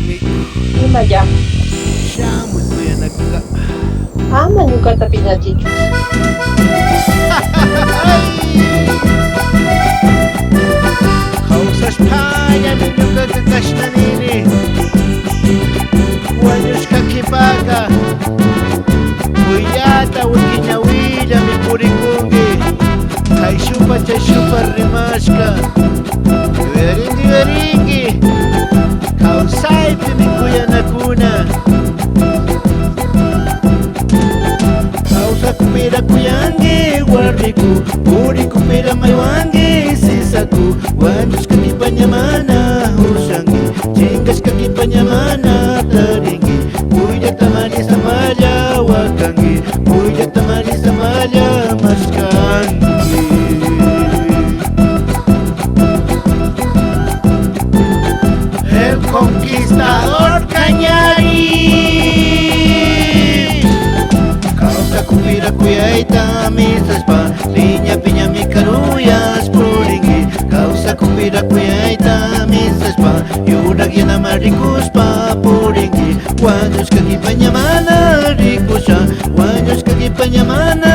warmiku. Imaya. Shamuy kuyanakuna. Ama ñuqata piñachichu. Kawsashpallami ñuqaqa kashnanini. Wañushkakipaka willata wikiñawillami purikunki. Kay shupa chay shupa rimashka. Yuyarinki kawsaypi mikuyanakuna. Kawsakupira kuyanki warmiku, purikupira maywanki sisaku. Wañushkakipañamana ushanki, chinkashkakipañamana tarinki. Puyllata marisamalla wakanki, puyllata marisamalla mashkanki. El conquistador Cañari. Causa kupira kuyayta misaspa, piña piña mi caruyas puringi. Causa kupira kuyayta misaspa, yurak yana marikuspa puringi. Wañushkakipañamana rikusha, wañushkakipañamana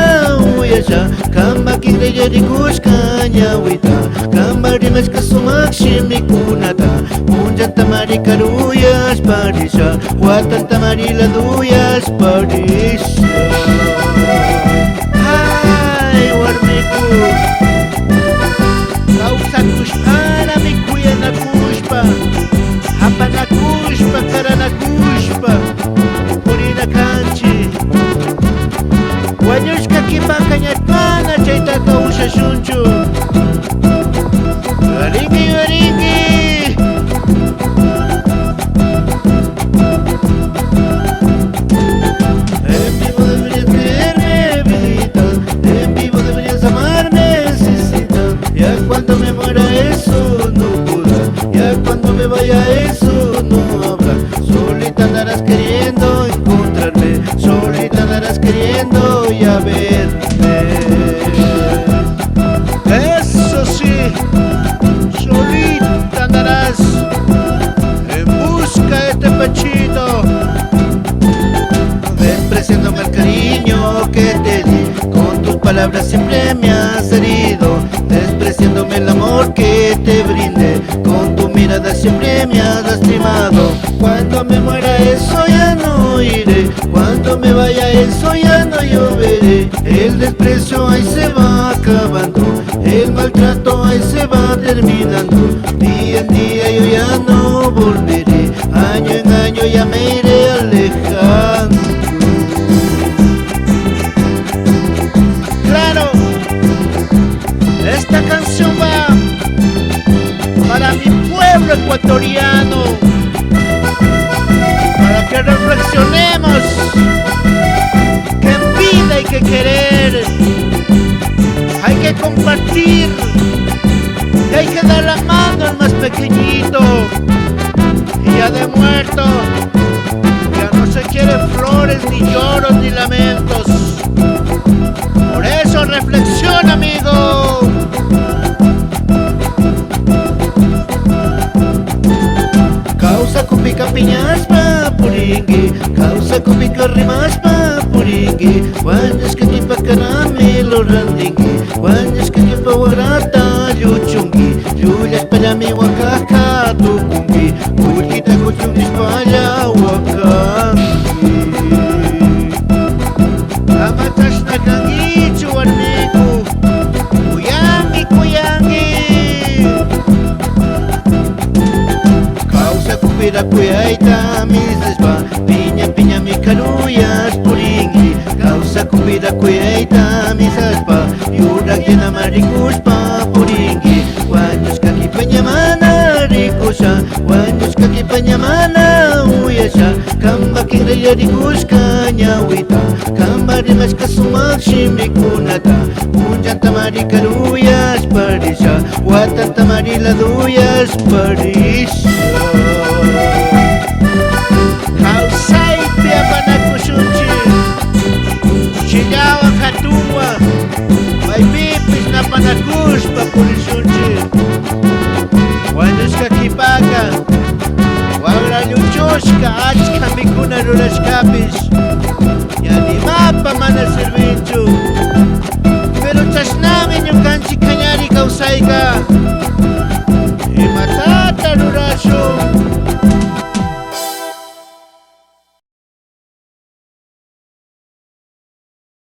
uyasha. Kamba kinreya rikushka ñawita, kamba rimashka sumak shimikunata. Punjanta mari caruyas parisha, watanta mari laduyas parisha. Ay, warmiku, kawsakushpara mikuyanakushpa, hapanakushpa, karanakushpa, purinakanchi. Wañushkakipaka ñatmana chaytaka ushashunchu. Warinki, warinki. En vivo deberías quererme, vidita. En vivo deberías amarme, necesita. Ya cuando me muera eso no podrá. Ya cuando me vaya eso no habrá. Solita andarás queriendo encontrarme. Solita andarás queriendo ya verme. Eso sí, solita andarás en busca de este pechito, despreciándome el cariño que te di. Con tus palabras siempre me has herido, despreciándome el amor que te brindé. Con tu mirada siempre me has lastimado. Cuando me muera eso ya no iré, cuando me vaya eso ya no lloveré. El desprecio ahí se va acabando, el maltrato ahí se va terminando. Día en día yo ya no volveré, año en año ya me iré alejando. Claro, esta canción va para mi pueblo ecuatoriano, para que reflexionemos que en vida hay que querer, hay que compartir, y hay que dar la mano al más pequeñito. Y ya de muerto ya no se quieren flores, ni lloros, ni lamentos. Por eso reflexiona, amigo. Causa kupika piñaspa puringi, causa kupika rimaspa puringi. Wañushkakipa caramelo randingi, wañushkakipa wagrata yuchungi. Llullaspañami wakaka tukungi, kullkita kuchungispalla wakangi. Amatashna kangichu warmiku, kuyangi kuyangi. Causa kupira kuyayta misaspa, piña piña mi caruyas puringi. Causa kupira kuyayta misaspa, yurak yana marikuspa puringi. Wañushkakipañamana rikusha, wañushkakipañamana uyasha. Kamba kinreya rikushka ñawita, kamba rimashka sumak shimikunata. Punjanta mari caruyas parisha, watanta mari laduyas parisha. Kawsaypi apanakushunchi, chillawan hatunwan, maypipis napanakushpa purishunchi. Wañushkakipaka wagra lluchu Rurashka achka mikuna rurashkapish Yanimapa mana sirvinchu Pero chashnami ñukanchik kañari kawsayka